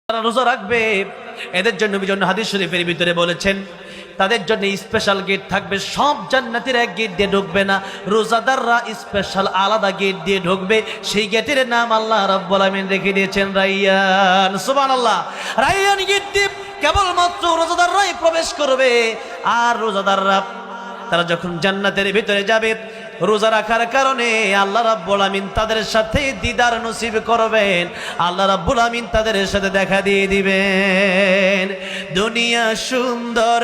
যারা রোজা রাখবে এদের জন্য হাদিস শরীফের ভিতরে বলেছেন তাদের জন্য স্পেশাল গেট থাকবে। সব জান্নাতের এক গেট দিয়ে ঢুকবে না, রোজাদাররা স্পেশাল আলাদা গেট দিয়ে ঢুকবে। সেই গেটের নাম আল্লাহ রাব্বুল আলামিন রেখে দিয়েছেন রাইয়ান। সুবহানাল্লাহ। রাইয়ান গেট দিয়ে কেবলমাত্র রোজাদাররাই প্রবেশ করবে। আর রোজাদাররা তারা যখন জান্নাতের ভিতরে যাবে, রোজা রাখার কারণে আল্লাহ রাব্বুল আমিন তাদের সাথে দিদার নসিব করবেন। আল্লাহ রাব্বুল আমিন তাদের সাথে দেখা দিয়ে দিবেন। দুনিয়া সুন্দর,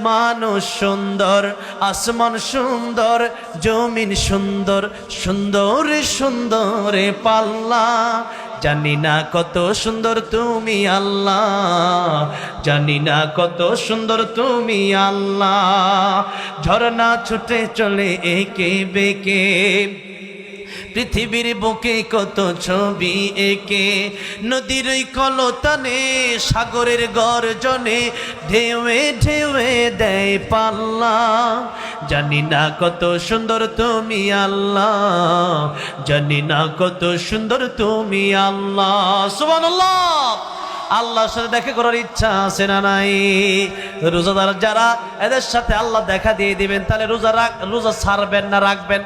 মানুষ সুন্দর, আসমান সুন্দর, জমিন সুন্দর, সুন্দর সুন্দর পাল্লা। জানি না কত সুন্দর তুমি আল্লাহ, জানি না কত সুন্দর তুমি আল্লাহ। ঝরনা ছুটে চলে একে বেঁকে, পৃথিবীর বুকে কত ছবি এঁকে। নদীর ওই কলতানে, সাগরের গর্জনে, ঢেউয়ে ঢেউয়ে দেয় পাল্লা। জানি না কত সুন্দর তুমি আল্লাহ, জানি না কত সুন্দর তুমি আল্লাহ। সুবহানাল্লাহ। আল্লাহর সাথে দেখা করার ইচ্ছা আছে না নাই? রোজাদার যারা, এদের সাথে আল্লাহ দেখা দিয়ে দিবেন। তাহলে রোজা ছাড়বেন না রাখবেন?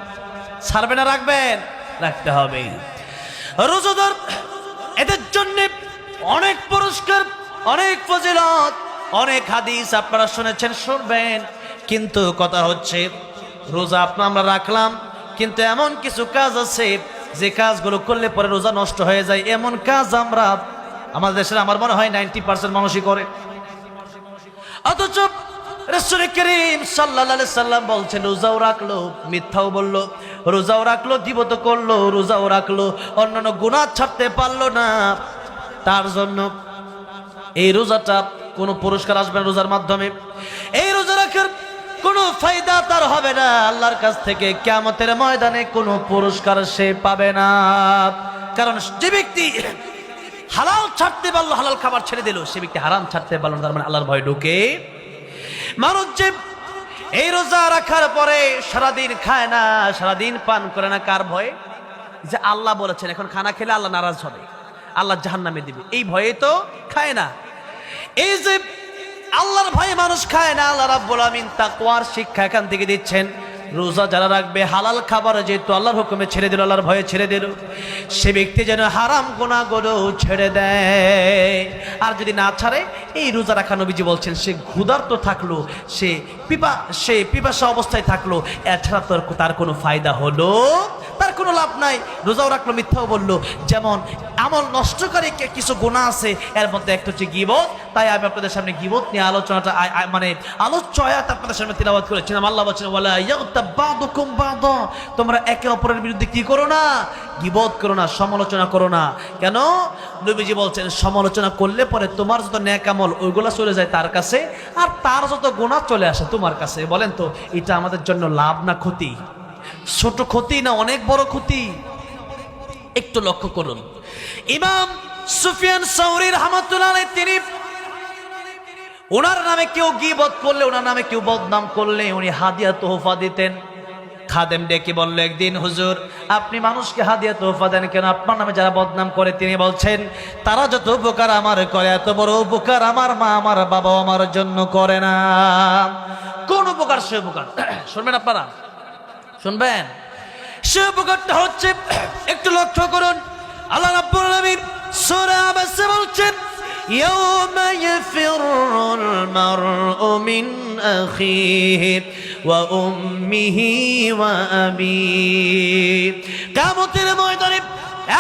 ছাড়বেন না রাখবেন? রাখতে হবে। রোজাদার এদের জন্য অনেক পুরস্কার, অনেক ফজিলত, অনেক হাদিস আপনারা শুনেছেন, শুনবেন। কিন্তু কথা হচ্ছে রোজা আমরা রাখলাম, কিন্তু এমন কিছু কাজ আছে যে কাজগুলো করলে পরে রোজা নষ্ট হয়ে যায়। এমন কাজ আমরা আমাদের দেশের আমার মনে হয় 90% মানুষই করে। অথচ রাসূল করিম সাল্লাল্লাহু আলাইহি সাল্লাম বলছেন রোজাও রাখলো, মিথ্যাও বললো, রোজাও রাখলো, গীবত করলো, রোজাও রাখলো, অন্যান্য গুনাহ ছাড়তে পারলো না। তার জন্য এই রোজাটা কোনো পুরস্কার আসবে না রোজার মাধ্যমে। এই রোজা রাখার কোনো ফায়দা তার হবে না। আল্লাহর কাছ থেকে কিয়ামতের ময়দানে কোনো পুরস্কার সে পাবে না। কারণ যে ব্যক্তি হালাল ছাড়তে পারলো, হালাল খাবার ছেড়ে দিল, সে ব্যক্তি হারাম ছাড়তে পারলো না, তার মানে আল্লাহর ভয় ঢুকে। মানুষ যে এই রোজা রাখার পরে সারাদিন খায় না, সারাদিন পান করে না, কার ভয়ে? যে আল্লাহ বলেছেন এখন খানা খেলে আল্লাহ নারাজ হবে, আল্লাহ জাহান্নামে দিবে, এই ভয়ে তো খায় না। এই যে আল্লাহর ভয়ে মানুষ খায় না, আল্লাহ রাব্বুল আমিন তাকওয়ার শিক্ষা এখান থেকে দিচ্ছেন। রোজা যারা রাখবে, হালাল খাবার যেহেতু আল্লাহর হুকুমে ছেড়ে দিল, আল্লাহর ভয়ে ছেড়ে দিল, সে ব্যক্তি যেন হারাম গুনাহগুলো ছেড়ে দেয়। আর যদি না ছাড়ে, এই রোজা রাখা নবীজি বলছেন সে ক্ষুধার্ত থাকলো, সে পিপাসা অবস্থায় থাকলো, এছাড়া তার কোনো ফায়দা হলো, তার কোনো লাভ নাই। রোজাও রাখলো, মিথ্যাও বললো। যেমন আমল নষ্টকারী কিছু গুনাহ আছে, এর মধ্যে একটা হচ্ছে গীবত। তাই আমি আপনাদের সামনে গীবত নিয়ে আলোচনাটা মানে আলোচ্য আয়াত আপনাদের সামনে তিলাওয়াত করেছিলাম। আল্লাহ বলছেন ওয়ালা ইয়াগতাব বাদুকুম বাদা, তোমরা একে অপরের বিরুদ্ধে কি করো না? গীবত করো না, সমালোচনা করো না। কেন? নবীজি বলছেন সমালোচনা করলে পরে তোমার যত নেক আমল ওইগুলা চলে যায় তার কাছে, আর তার যত গুনাহ চলে আসে তোমার কাছে। বলেন তো এটা আমাদের জন্য লাভ না ক্ষতি? ছোট ক্ষতি না অনেক বড় ক্ষতি? একটু লক্ষ্য করুন। ইমাম সুফিয়ান সাউরী রাহমাতুল্লাহ আলাইহি, তিনি ওনার নামে কেউ গীবত করলে, ওনার নামে কেউ বদনাম করলে উনি হাদিয়া তোহফা দিতেন। খাদেম ডেকে বলল একদিন, হুজুর আপনি মানুষকে হাদিয়া তোহফা দেন কেন? আপনার নামে যারা বদনাম করে, তিনি বলছেন তারা যত উপকার আমার করে, এত বড় উপকার আমার মা আমার বাবা আমার জন্য করে না। কোন উপকার? সে উপকার শুনবেন আপনারা, শুনবেন। সে উপকারটা হচ্ছে, একটু লক্ষ্য করুন, আল্লাহ রাব্বুল আলামিন সূরা আবাসে বলছেন ইয়াওমা ইয়াফিরুল মারউ মিন আখিহি ওয়া উম্মিহি ওয়া আবিহি। কিয়ামতের ময়দানে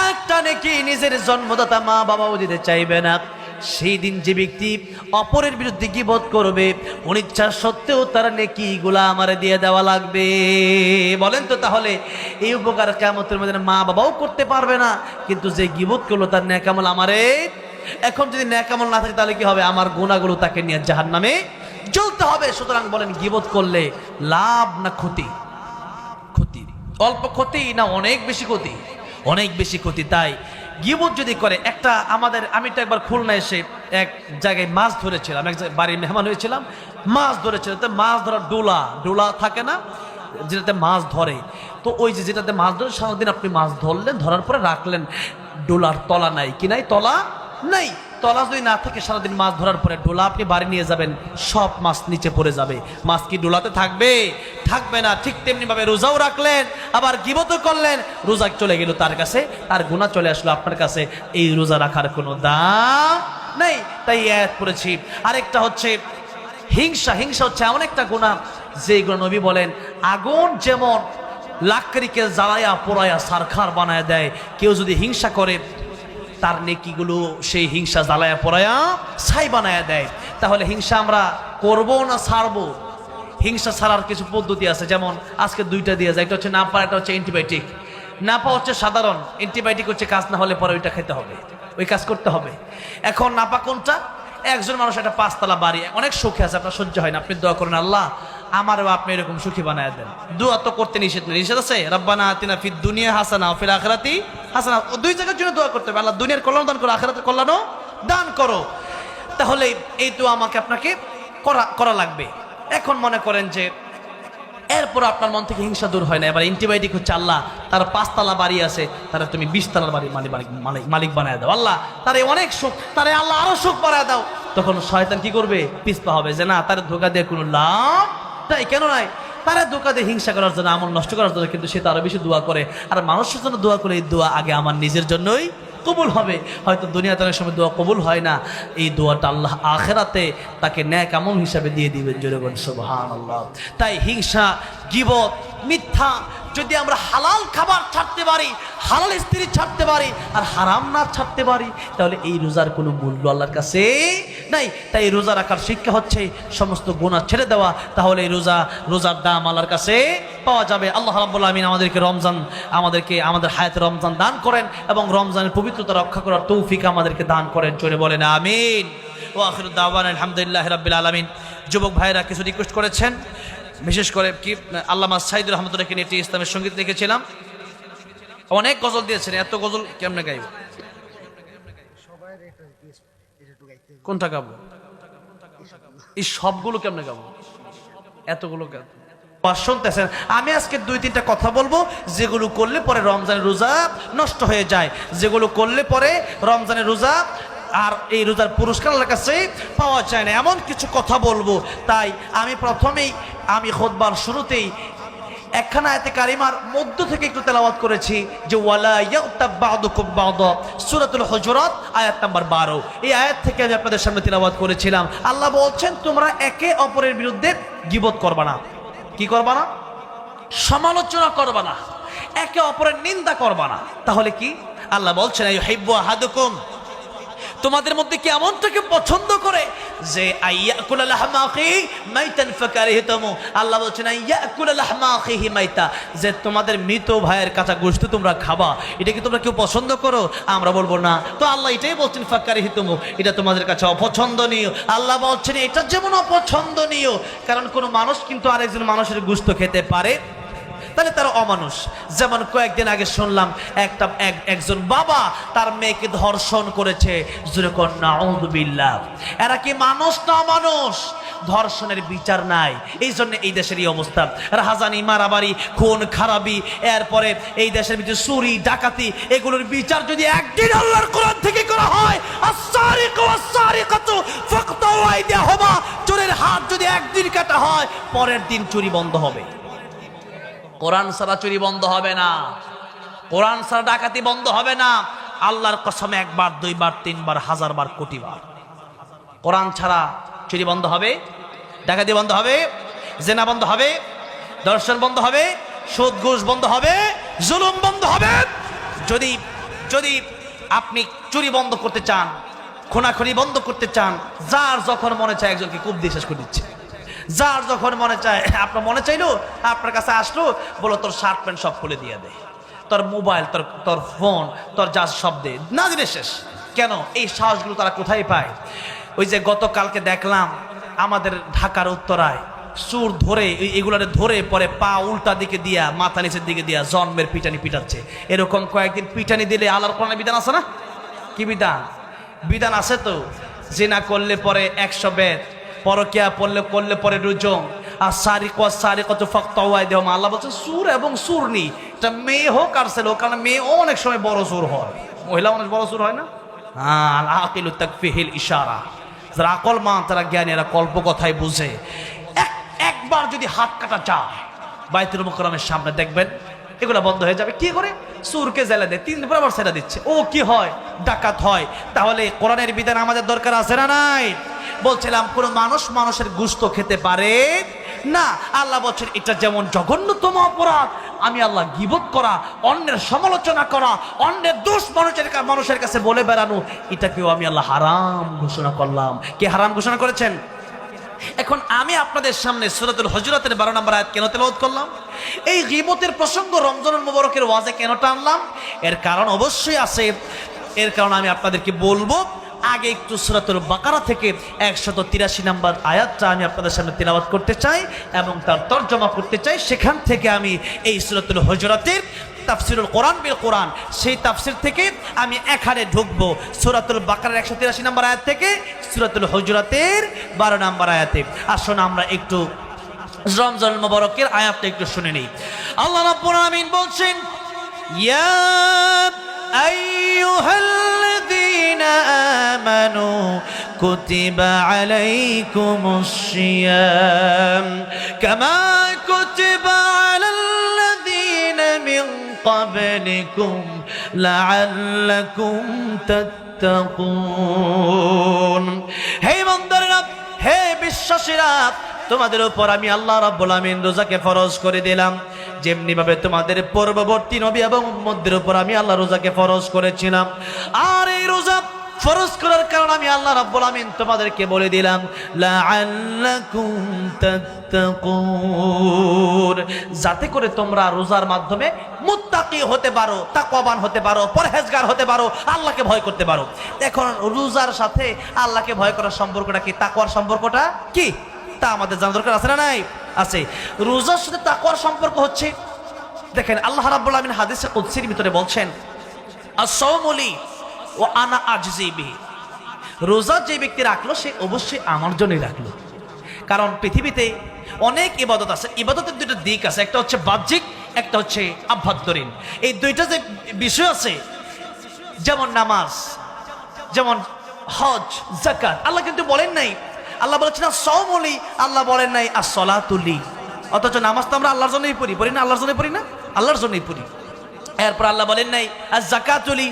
একটা নেকি নিজের জন্মদাতা মা বাবাও দিতে চাইবে না। সেই দিন যে ব্যক্তি অপরের বিরুদ্ধে গীবত করবে, অনিচ্ছা সত্ত্বেও তার নেকিগুলা আমারে দিয়ে দেওয়া লাগবে। বলেন তো তাহলে এই উপকার কিয়ামতের ময়দানে মা বাবাও করতে পারবে না, কিন্তু যে গীবত করলো তার নেক আমল আমারে। এখন যদি নেক আমল না থাকে তাহলে কি হবে? আমার গুনাহগুলো তাকে নিয়ে জাহান্নামে জ্বলতে হবে। সুতরাং বলেন গীবত করলে লাভ না ক্ষতি? ক্ষতি। অল্প ক্ষতি না অনেক বেশি ক্ষতি? অনেক বেশি ক্ষতি। তাই গীবত যদি করে একটা আমি তো একবার খুলনা এসে এক জায়গায় মাছ ধরেছিলাম, এক বাড়ির মেহমান হয়েছিলাম, মাছ ধরেছিলাম। তো মাছ ধরার ডোলা থাকে না, যেটাতে মাছ ধরে, তো ওই যেটাতে মাছ ধরে সারাদিন আপনি মাছ ধরলেন, ধরার পরে রাখলেন, ডোলার তলা নাই, কি নাই? তলা নাই। তলা যদি না থেকে সারাদিন মাছ ধরার পরে ডোলা আপনি বাড়ি নিয়ে যাবেন, সব মাছ নিচে পড়ে যাবে। মাছ কি ডোলাতে থাকবে? থাকবে না। ঠিক তেমনি ভাবে রোজাও রাখলেন, আবার গীবতও করলেন, রোজা চলে গেল তার কাছে, আর গুনাহ চলে আসলো আপনার কাছে। এই রোজা রাখার কোনো দাম নেই। তাই আয়াত পড়েছি। আরেকটা হচ্ছে হিংসা। হিংসা হচ্ছে এমন একটা গুনাহ যেগুলো নবী বলেন আগুন যেমন লাকড়িকে জ্বালায়া পোড়ায়া সারখার বানায় দেয়, কেউ যদি হিংসা করে তার নেকিগুলো সেই হিংসা জ্বালায়া পোড়ায়া ছাই বানায় দেয়। তাহলে হিংসা আমরা করবো না ছাড়বো? হিংসা ছাড়ার কিছু পদ্ধতি আছে, যেমন আজকে দুইটা দিয়ে যায়। একটা হচ্ছে নাপা, একটা হচ্ছে অ্যান্টিবায়োটিক। নাপা হচ্ছে সাধারণ, অ্যান্টিবায়োটিক হচ্ছে কাজ না হলে পরে ওইটা খেতে হবে, ওই কাজ করতে হবে। এখন নাপা কোনটা? একজন মানুষ একটা 5 তলা বাড়ি, অনেক সুখে আছে, আপনার সহ্য হয় না, আপনি দোয়া করেন আল্লাহ আমারও আপনি এরকম সুখী বানায় দেন। দোয়া তো করতে নিষেধ নেই, নিষেধ আছে? রব্বানা আতিনা ফিদ দুনিয়া হাসানা ওয়া ফিল আখিরাতি হাসানা। দুই জায়গার জন্য দোয়া করতে হবে, আল্লাহ দুনিয়ার কল্যাণ দান করো, আখিরাতের কল্যাণও দান করো। তাহলে এই দোয়া আমাকে আপনাকে করা লাগবে। এখন মনে করেন যে এরপর আপনার মন থেকে হিংসা দূর হয় না, এবার অ্যান্টিবায়োটিক হচ্ছে আল্লাহ তার 5 তলা বাড়ি আছে, তারা তুমি 20 তলার বাড়ি মালিক বানায় দাও। আল্লাহ তারে অনেক সুখ, তারে আল্লাহ আরো সুখ বাড়ায় দাও। তখন শয়তান কি করবে? পিছপা হবে যে না, তার ধোকা দিয়ে কোনো লাভ তাই কেন নাই, তারা ধোকা দিয়ে হিংসা করার জন্য, আমল নষ্ট করার জন্য, কিন্তু সে তো আরো বেশি দোয়া করে। আর মানুষের জন্য দোয়া করে, এই দোয়া আগে আমার নিজের জন্যই কবুল হবে। হয়তো দুনিয়াতে অনেক সময় দোয়া কবুল হয় না, এই দোয়াটা আল্লাহ আখেরাতে তাকে নেক আমল হিসাবে দিয়ে দিবেন। জোরে বলেন সুবহানাল্লাহ। তাই হিংসা, গীবত, মিথ্যা যদি আমরা হালাল খাবার ছাড়তে পারি, হালাল স্ত্রী ছাড়তে পারি, আর হারাম না ছাড়তে পারি, তাহলে এই রোজার কোনো মূল্য আল্লাহর কাছে নাই। তাই রোজা রাখার শিক্ষা হচ্ছে সমস্ত গুনাহ ছেড়ে দেওয়া। তাহলে এই রোজার দাম আল্লাহর কাছে পাওয়া যাবে। আল্লাহ রাব্বুল আমিন আমাদের হায়াতে রমজান দান করেন এবং রমজানের পবিত্রতা রক্ষা করার তৌফিক আমাদেরকে দান করেন। জোরে বলেন আমিন। ওয়া আখিরু দাওয়ানা আলহামদুলিল্লাহি রাব্বিল আলামিন। যুবক ভাইরা কিছু রিকোয়েস্ট করেছেন, বিশেষ করে কি আল্লামা সাইদুর রহমতুল্লাহকে নিয়ে একটি ইসলামের সঙ্গীত লিখেছিলাম। অনেক গজল দিয়েছেন, এত গজল কেমনে গাইব? কোনটা গাবো? এই সবগুলো কেমনে গাবো? এতগুলো শুনতেছেন। আমি আজকে 2-3টা কথা বলবো যেগুলো করলে পরে রমজানের রোজা নষ্ট হয়ে যায়, যেগুলো করলে পরে রমজানের রোজা আর এই রোজার পুরস্কার আল্লাহর কাছে পাওয়া যায় না, এমন কিছু কথা বলবো। তাই আমি প্রথমেই খুতবার শুরুতেই একখানা আয়াতে কারিমার মধ্য থেকে একটু তেলাওয়াত করেছি যে ওয়ালা ইয়াগতাব বা'দুকুম বা'দা, সূরাতুল হুজুরাত আয়াত নাম্বার 12। এই আয়াত থেকে আমি আপনাদের সামনে তেলাওয়াত করেছিলাম। আল্লাহ বলছেন তোমরা একে অপরের বিরুদ্ধে গীবত করবা না। কি করবা না? সমালোচনা করবা না, একে অপরের নিন্দা করবা না। তাহলে কি আল্লাহ বলছেন ইউহিব্বু আহাদুকুম, তোমাদের মধ্যে কি এমনটাকে পছন্দ করে যে আইয়াকুল লাহমা আখিহি মাইতান ফাকারিহতুমু। আল্লাহ বলছেন আইয়াকুল লাহমা আখিহি মাইতা, যে তোমাদের মৃত ভাইয়ের কাঁচা গোশত তোমরা খাবা, এটা কি তোমরা কেউ পছন্দ করো? আমরা বলবো না। তো আল্লাহ এটাই বলছেন ফাকারিহতুমু, এটা তোমাদের কাছে অপছন্দনীয়। আল্লাহ বলছেন এটা যেমন অপছন্দনীয়, কারণ কোনো মানুষ কিন্তু আরেকজন মানুষের গোশত খেতে পারে, তাহলে তারা অমানুষ। যেমন কয়েকদিন আগে শুনলাম একজন বাবা তার মেয়েকে ধর্ষণ করেছে। জোরে কোন নাউযুবিল্লাহ। এরা কি মানুষ না অমানুষ? ধর্ষণের বিচার নাই, এই জন্য এই দেশের এই অবস্থা। রাহাজানি, মারামারি, খুন খারাপি, এরপরে এই দেশের ভিতরে চুরি ডাকাতি, এগুলোর বিচার যদি একদিন আল্লাহর কোরআন থেকে করা হয়, আস-সারিকু ওয়াস-সারিকাতু ফাকতাউ আইদিয়াহুমা, চোরের হাত যদি একদিন কাটা হয়, পরের দিন চুরি বন্ধ হবে। কোরআন ছাড়া চুরি বন্ধ হবে না, কোরআন ছাড়া ডাকাতি বন্ধ হবে না। আল্লাহর কসম, 1 বার 2 বার 3 বার 1000 বার কোটি বার কোরআন ছাড়া চুরি বন্ধ হবে, ডাকাতি বন্ধ হবে, জেনা বন্ধ হবে, ধর্ষণ বন্ধ হবে, সুদ ঘুষ বন্ধ হবে, জুলুম বন্ধ হবে। যদি আপনি চুরি বন্ধ করতে চান, খুনাখুনি বন্ধ করতে চান, যার যখন মনে চায় একজনকে কূপ দিয়ে শেষ করে দিচ্ছে, যার যখন মনে চায়, আপনার মনে চাইলো আপনার কাছে আসলো, বলো তোর শার্ট প্যান্ট সব খুলে দিয়ে দে, তোর মোবাইল, তোর ফোন, তোর যা সব দে, না দিলে শেষ। কেন? এই সাহসগুলো তারা কোথায় পায়? ওই যে গতকালকে দেখলাম আমাদের ঢাকার উত্তরায় চুর ধরে এগুলারে ধরে পরে পা উল্টা দিকে দিয়া মাথা নিচের দিকে দিয়া জন্মের পিটানি পিটাচ্ছে। এরকম কয়েকদিন পিটানি দিলে আল্লাহর কোরআনের বিধান আছে না? কি বিধান? বিধান আছে তো। জিনা করলে পরে 100 বেত, পরকিয়া করলে পরে রুজম, আর সারিকত ফাকতাউ আইদিয়াহুমা। আল্লাহ বলছেন সুর এবং সুরনি, এটা মেয়ে হোক আর ছেলে হোক, কারণ মেয়ে অনেক সময় বড় সুর হয়, মহিলা অনেক বড় সুর হয় না। আল আকিলু তাকফিহিল ইশারা, যারা আকলমান তারা জ্ঞানী, এরা কল্প কথায় বুঝে। একবার যদি হাত কাটা যায় বাইতুল মুকাররমের সামনে, দেখবেন এগুলো বন্ধ হয়ে যাবে। কি করে? সুরকে জেলে দেয়, 3 দিন পর আবার ছেড়ে দিচ্ছে। ও কি হয়? ডাকাত হয়। তাহলে কোরআনের বিধান আমাদের দরকার আছে না নাই? বলছিলাম কোন মানুষ মানুষের গোশত খেতে পারে না। আল্লাহ বলছেন এটা যেমন জঘন্যতম অপরাধ, আমি আল্লাহ গীবত করা, অন্যের সমালোচনা করা, অন্যের দোষ মানুষের কাছে বলে বেড়ানো, এটাকেও আমি আল্লাহ হারাম ঘোষণা করলাম। কে হারাম ঘোষণা করেছেন? এখন আমি আপনাদের সামনে সূরাতুল হুজুরাতের 12 নম্বর আয়াত কেন তেলাওয়াত করলাম? এই গীবতের প্রসঙ্গ রমজানুল মুবারকের ওয়াজে কেন টানলাম? এর কারণ অবশ্যই আছে। এর কারণ আমি আপনাদেরকে বলবো। আগে একটু সূরাতুল বাকারা থেকে 183 নম্বর আয়াতটা আমি আপনাদের সামনে তেলাওয়াত করতে চাই এবং তার তরজমা করতে চাই। সেখান থেকে আমি এই সূরাতুল হুজুরাতের তাফসিরুল কোরআন বিল কোরআন, সেই তাফসির থেকে আমি এখানে ঢুকবো। সূরাতুল বাকারার 183 নম্বর আয়াত থেকে সূরাতুল হুজুরাতের 12 নম্বর আয়াতে। আসুন আমরা একটু রমজান মুবারকের আয়াতটা একটু শুনে নিই। আল্লাহ রাব্বুল আলামিন বলছেন, ইয়া আইয়ুহাল্লাযীনা আমানু কুতিবা আলাইকুমুশ সিয়াম কামা কুতিবা আলাল্লাযীনা মিন قبلكم لعلكم تتقون। হে বান্দারা, হে বিশ্বাসীরা, তোমাদের উপর আমি আল্লাহ রাব্বুল আমিন রোজাকে ফরজ করে দিলাম, যেমনি ভাবে তোমাদের পূর্ববর্তী নবী এবং উম্মতদের উপর আমি আল্লাহ রোজাকে ফরজ করেছিলাম। আর এই রোজা ফরজ করার কারণে আমি আল্লাহ রাব্বুল আমিন তোমাদেরকে বলে দিলাম লাআল্লাকুম তাত্তাকুন, যাতে করে তোমরা রোজার মাধ্যমে মুত্তাকি হতে পারো, তাকওয়াবান হতে পারো, পরহেজগার হতে পারো, আল্লাহকে ভয় করতে পারো। এখন রোজার সাথে আল্লাহকে ভয় করার সম্পর্কটা কি? তাকওয়ার সম্পর্কটা কি তা আমাদের জানা দরকার আছে না নাই? আছে। রোজার সাথে তাকওয়ার সম্পর্ক হচ্ছে, দেখেন আল্লাহ রাব্বুল আমিন হাদিসে কুদসির ভিতরে বলছেন, আস-সাওমু লি ও আনা আজজি বিহি, রোজা যে ব্যক্তি রাখলো সে অবশ্যই আমার জন্যই রাখলো। কারণ পৃথিবীতে অনেক ইবাদত আছে, ইবাদতের দুটো দিক আছে, একটা হচ্ছে বাহ্যিক, একটা হচ্ছে আভ্যন্তরীণ। এই দুইটা যে বিষয় আছে, যেমন নামাজ, যেমন হজ, যাকাত, আল্লাহ কিন্তু বলেন নাই, আল্লাহ বলেছেন আস-সাওমু লি, আল্লাহ বলেন নাই আস-সালাতু লি। অথচ নামাজ তো আমরা আল্লাহর জন্যই পড়ি না? আল্লাহর জন্যই পড়ি না? আল্লাহর জন্যই পড়ি। এরপর আল্লাহ বলেন নাই আজ-যাকাতু লি,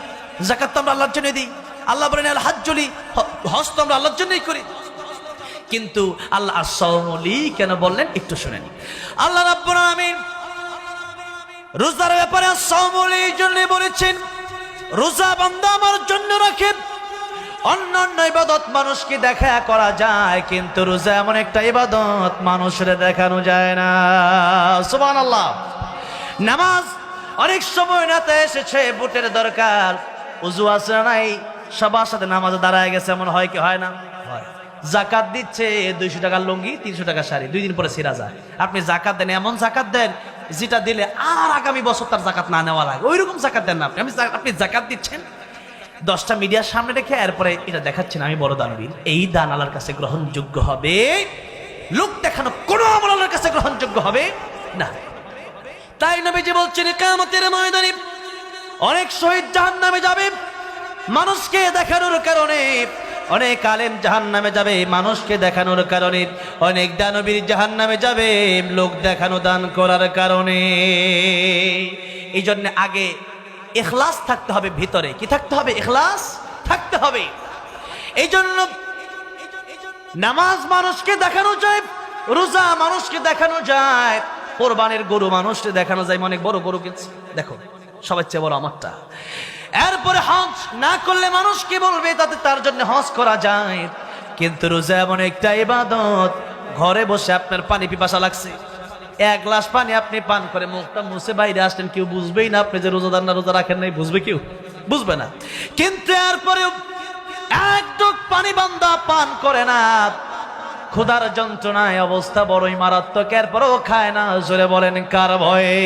যাকাত তো আমরা আল্লাহর জন্য দিই। আল্লাহ বলেন আল হজ্জু লি, হজ তো আমরা আল্লাহর জন্যই করি। কিন্তু আল্লাহ আস-সাওমু লি কেন বললেন একটু শুনেন। আল্লাহ রাব্বুল আমিন রোজার ব্যাপারে আস-সাওমু লি জন্য বলেছেন, রোজা বান্দা আমার জন্য রাখে। অন্যান্য ইবাদত মানুষকে দেখা করা যায়, কিন্তু রোজা এমন একটা ইবাদত মানুষের দেখানো যায় না। সুবহানাল্লাহ। নামাজ অনেক সময় নাতে এসেছে, বুটের দরকার, উযু আছে না নাই, সবার সাথে নামাজে দাঁড়ায় গেছে, এমন হয় কি হয় না? হয়। যাকাত দিচ্ছে 200 টাকার লুঙ্গি, 300 টাকার শাড়ি, 2 দিন পরে ছিঁড়া যায়। আপনি যাকাত দেন, এমন যাকাত দেন যেটা দিলে আর আগামী বছর তার যাকাত না নেওয়া লাগে, ওইরকম যাকাত দেন না আপনি যাকাত দিচ্ছেন 10টা মিডিয়ার সামনে রেখে, এরপরে এটা দেখাচ্ছেন আমি বড় দানবীর। এই দান আল্লাহর কাছে গ্রহণযোগ্য হবে? লোক দেখানো কোনো আমল আল্লাহর কাছে গ্রহণযোগ্য হবে না। তাই নবীজি বলছেন কিয়ামতের ময়দানে অনেক শহীদ জাহান্নামে যাবে মানুষকে দেখানোর কারণে, অনেক আলেম জাহান্নামে যাবে মানুষকে দেখানোর কারণে, অনেক দানবীর জাহান্নামে যাবে লোক দেখানো দান করার কারণে। এই জন্য আগে ইখলাস থাকতে হবে, ভিতরে কি থাকতে হবে? ইখলাস থাকতে হবে। এই জন্য নামাজ মানুষকে দেখানো যায়, রোজা মানুষকে দেখানো যায়, কোরবানির গরু মানুষকে দেখানো যায়, অনেক বড় গরু কিনছে, দেখো সবার চেয়ে বড় আমারটা। এরপরে হজ না করলে মানুষ কি বলবে, তাতে তার জন্য হজ করা যায়। কিন্তু রোজা এমন একটা ইবাদত, ঘরে বসে আপনার পানি পিপাসা লাগছে, 1 গ্লাস পানি আপনি পান করে মুখটা মুছে বাইরে আসলেন, কেউ বুঝবেই না আপনি যে রোজাদার না রোজা রাখেন নাই, বুঝবে কেউ? বুঝবে না। কিন্তু এরপরেও একটু পানি বান্দা পান করে না, ক্ষুধার যন্ত্রণায় অবস্থা বড়ই মারাত্মক, এরপরেও খায় না। জোরে বলেন কার ভয়ে?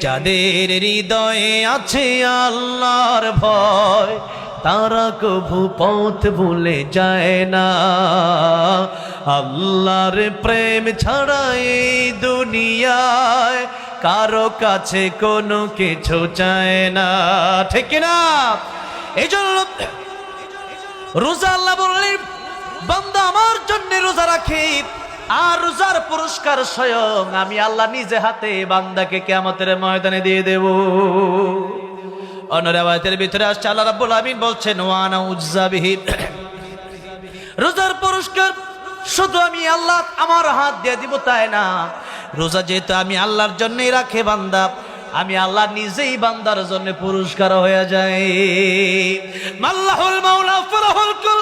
যাদের হৃদয়ে আছে আল্লাহর ভয়, তারা কভু পথ ভুলে যায় না। আল্লাহর প্রেম ছাড়া এই দুনিয়ায় কারো কাছে কোনো কিছু চায় না, ঠিক না? এই জন্য রোজা আল্লাহ বললেন বান্দা আমার জন্য রোজা রাখে, আর রোজার পুরস্কার স্বয়ং আমি আল্লাহ নিজে হাতে বান্দাকে কিয়ামতের ময়দানে দিয়ে দেব। অন্য রিওয়ায়াতের ভিতরে আসছে আল্লাহ রাব্বুল আমিন বলছেন ওয়ানা উজ্জা বিহি, রোজার পুরস্কার শুধু আমি আল্লাহ আমার হাত দিয়ে দিব তাই না, রোজা যেহেতু আমি আল্লাহর জন্যই রাখে বান্দা, আমি আল্লাহ নিজেই বান্দার জন্য পুরস্কার হয়ে যায়। মাল্লাহুল মাওলা ফারাহুল কুল,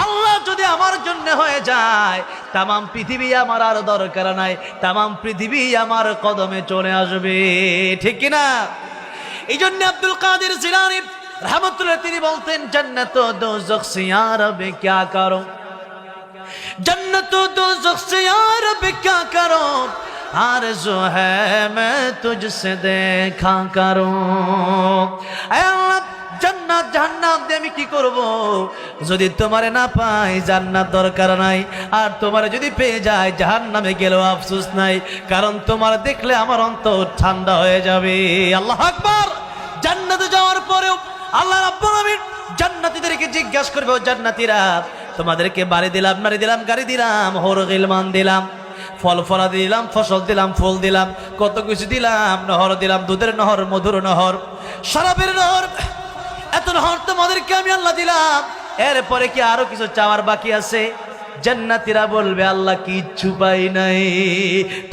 আল্লাহ যদি আমার জন্য হয়ে যায় তামাম পৃথিবী আমার আর দরকার নাই, তামাম পৃথিবী আমার কদমে চলে আসবে, ঠিক কিনা? এই জন্য আব্দুল কাদের জিলানী রহমতুল্লাহ তিনি বলতেন জান্নাত ও দোজখ সে ইয়া রবে क्या करो, जन्नत दोज़ख से या रब क्या करो, आरज़ू है मैं तुझसे देखा करूं। ऐ अल्लाह জান্নাত জাহান্নাম দিয়ে আমি কি করব? যদি তোমারে না পাই জান্নাত দরকার নাই, আর তোমারে যদি পেয়ে যায় জাহান্নামে গেলেও আফসোস নাই, কারণ তোমার দেখলে আমার অন্তর ঠান্ডা হয়ে যাবে। আল্লাহু আকবার। জান্নাতে যাওয়ার পরেও আল্লাহ রাব্বুল আমিন জান্নাতীদেরকে জিজ্ঞাসা করবে, ও জান্নাতীরা তোমাদেরকে বাড়ি দিলাম, নারী দিলাম, গাড়ি দিলাম, হর গিলমান দিলাম, ফল ফলা দিলাম, ফসল দিলাম, ফুল দিলাম, কত কিছু দিলাম, নহর দিলাম, দুধের নহর, মধুর নহর, শরাবের নহর, এত নহর তোমাদেরকে আমি আল্লাহ দিলাম, এরপরে কি আরো কিছু চাওয়ার বাকি আছে? জান্নাতীরা বলবে আল্লাহ কিচ্ছু পাই নাই,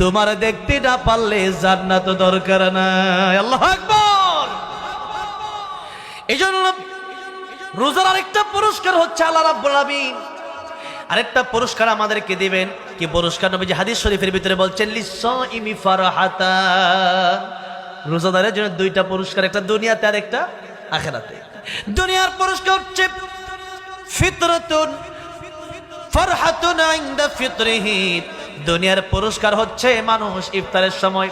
তোমার দেখতে না পারলে জান্নাত দরকার নাই। আল্লাহু আকবার। এই জন্য রোজার আরেকটা পুরস্কার হচ্ছে আল্লাহ রাব্বুল আমিন আরেকটা পুরস্কার আমাদেরকে দিবেন। কি পুরস্কার? নবীজি হাদিস শরীফের ভিতরে বলছেন লিসাইমি ফারহাতান, রোজাদারের জন্য দুইটা পুরস্কার, একটা দুনিয়াতে আর একটা আখিরাতে। দুনিয়ার পুরস্কার হচ্ছে ফিতরাতুন ফারহাতুন ইনদা ফিতরিহি, দুনিয়ার পুরস্কার হচ্ছে মানুষ ইফতারের সময়